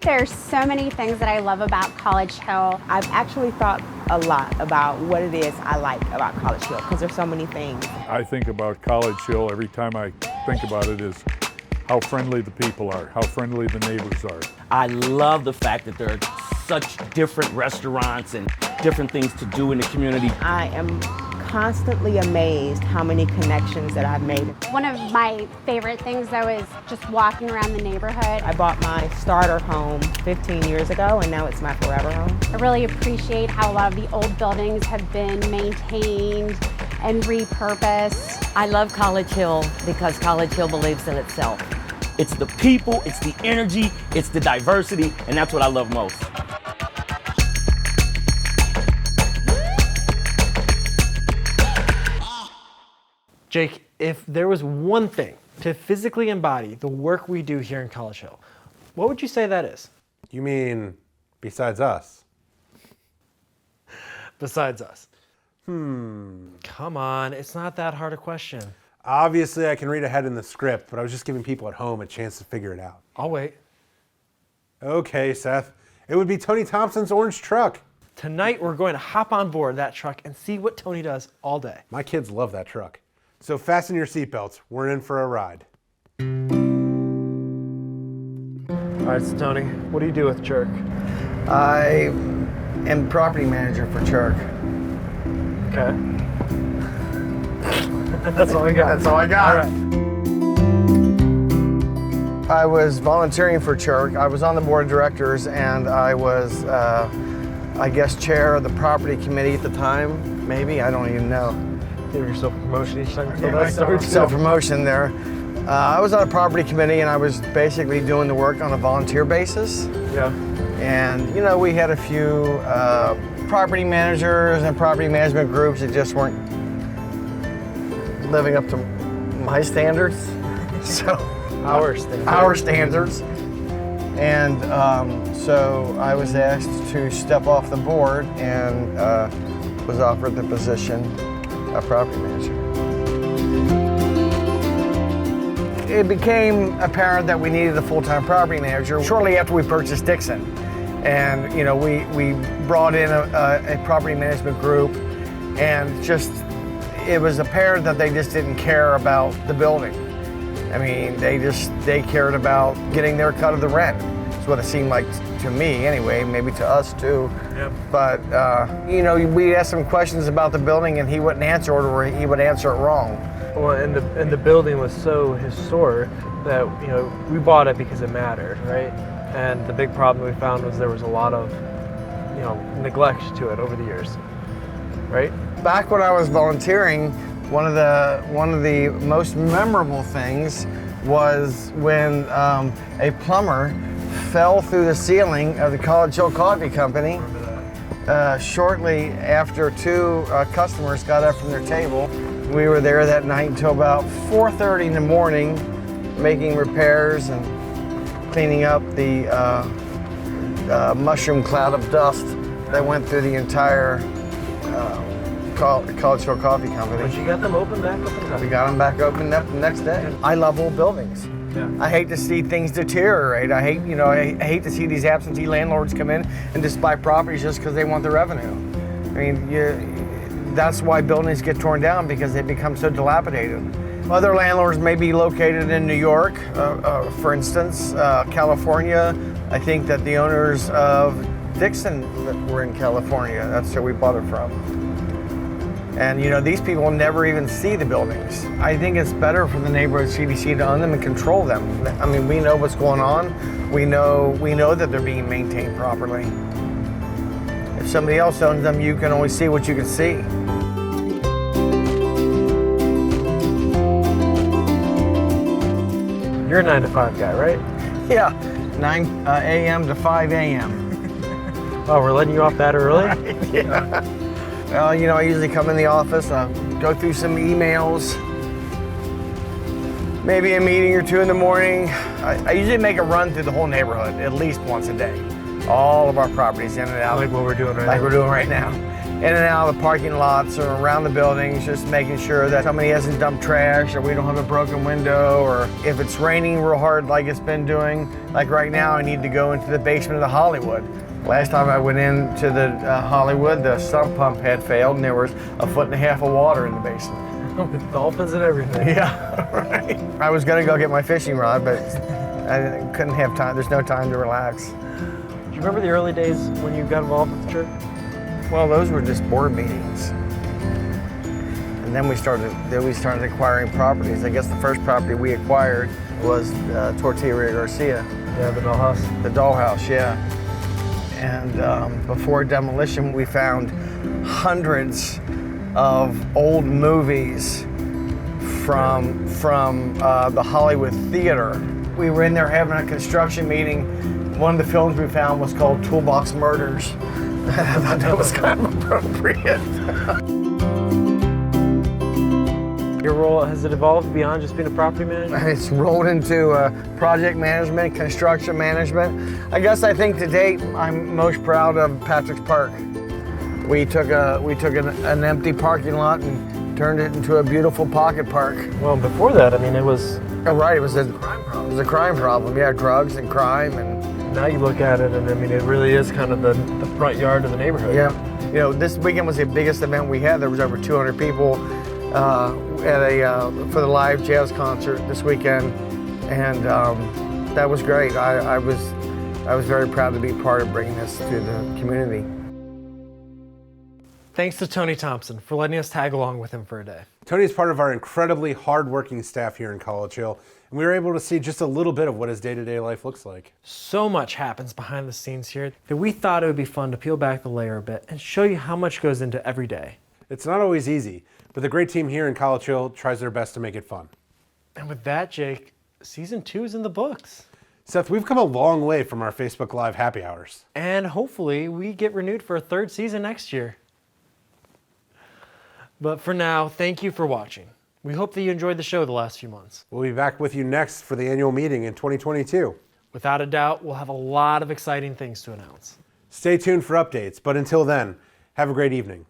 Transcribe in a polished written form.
there's so many things that I love about College Hill. I've actually thought a lot about what it is I like about College Hill because there's so many things. I think about College Hill every time I think about it is how friendly the people are, how friendly the neighbors are. I love the fact that there are such different restaurants and different things to do in the community. I am constantly amazed how many connections that I've made. One of my favorite things though is just walking around the neighborhood. I bought my starter home 15 years ago and now it's my forever home. I really appreciate how a lot of the old buildings have been maintained and repurposed. I love College Hill because College Hill believes in itself. It's the people, it's the energy, it's the diversity, and that's what I love most. Jake, if there was one thing to physically embody the work we do here in College Hill, what would you say that is? You mean besides us? Besides us. Come on, it's not that hard a question. Obviously, I can read ahead in the script, but I was just giving people at home a chance to figure it out. I'll wait. Okay, Seth. It would be Tony Thompson's orange truck. Tonight, we're going to hop on board that truck and see what Tony does all day. My kids love that truck. So fasten your seatbelts. We're in for a ride. All right, so Tony, what do you do with Chirk? I am property manager for Chirk. Okay. That's all I got. That's all I got. All right. I was volunteering for Chirk. I was on the board of directors and I was, I guess, chair of the property committee at the time. Maybe, I don't even know. Give yourself a promotion each time until that starts. Self-promotion there. I was on a property committee and I was basically doing the work on a volunteer basis. Yeah. And, you know, we had a few property managers and property management groups that just weren't living up to my standards. So Our standards. Our standards. And so I was asked to step off the board and was offered the position of property manager. It became apparent that we needed a full-time property manager shortly after we purchased Dixon. And you know, we brought in a property management group, and just it was apparent that they just didn't care about the building. I mean, they cared about getting their cut of the rent. That's what it seemed like to me anyway, maybe to us too. Yep. But you know, we asked him questions about the building and he wouldn't answer it, or he would answer it wrong. Well, and the building was so historic that, you know, we bought it because it mattered, right? And the big problem we found was there was a lot of, you know, neglect to it over the years, right? Back when I was volunteering, one of the most memorable things was when a plumber fell through the ceiling of the College Hill Coffee Company shortly after two customers got up from their table. We were there that night until about 4:30 in the morning, making repairs and cleaning up the mushroom cloud of dust that went through the entire College Hill Coffee Company. But you got them open back up? We got them back open up the next day. I love old buildings. Yeah. I hate to see things deteriorate. I hate to see these absentee landlords come in and just buy properties just because they want the revenue. I mean, that's why buildings get torn down, because they become so dilapidated. Other landlords may be located in New York, for instance, California. I think that the owners of Dixon were in California. That's where we bought it from. And you know, these people never even see the buildings. I think it's better for the neighborhood CDC to own them and control them. I mean, we know what's going on. We know that they're being maintained properly. If somebody else owns them, you can only see what you can see. You're a 9 to 5 guy, right? Yeah, 9 a.m. to 5 a.m. Oh, we're letting you off that early? Yeah. Well, you know, I usually come in the office, go through some emails, maybe a meeting or two in the morning. I usually make a run through the whole neighborhood at least once a day. All of our properties in and out. Like what we're doing right now. Like we're doing right now. in and out of the parking lots or around the buildings, just making sure that somebody hasn't dumped trash or we don't have a broken window, or if it's raining real hard like it's been doing, like right now I need to go into the basement of the Hollywood. Last time I went into the Hollywood, the sump pump had failed and there was 1.5 feet of water in the basement. With dolphins and everything. Yeah, right. I was gonna go get my fishing rod, but I couldn't have time. There's no time to relax. Do you remember the early days when you got involved with the church? Well, those were just board meetings. And then we started acquiring properties. I guess the first property we acquired was Tortilleria Garcia. Yeah, the dollhouse. The dollhouse, yeah. And before demolition, we found hundreds of old movies from the Hollywood Theater. We were in there having a construction meeting. One of the films we found was called Toolbox Murders. I thought that was kind of appropriate. Your role, has it evolved beyond just being a property manager? It's rolled into project management, construction management. I guess I think to date, I'm most proud of Patrick's Park. We took an empty parking lot and turned it into a beautiful pocket park. Well, before that, I mean, it was... Oh, right, it was a crime problem. Yeah, drugs and crime. And now you look at it, and I mean, it really is kind of the front yard of the neighborhood. yeah, you know, this weekend was the biggest event we had. There was over 200 people for the live jazz concert this weekend, and that was great. I was very proud to be part of bringing this to the community. Thanks to Tony Thompson for letting us tag along with him for a day. Tony is part of our incredibly hardworking staff here in College Hill, and we were able to see just a little bit of what his day-to-day life looks like. So much happens behind the scenes here that we thought it would be fun to peel back the layer a bit and show you how much goes into every day. It's not always easy, but the great team here in College Hill tries their best to make it fun. And with that, Jake, season 2 is in the books. Seth, we've come a long way from our Facebook Live happy hours. And hopefully we get renewed for a 3rd season next year. But for now, thank you for watching. We hope that you enjoyed the show the last few months. We'll be back with you next for the annual meeting in 2022. Without a doubt, we'll have a lot of exciting things to announce. Stay tuned for updates, but until then, have a great evening.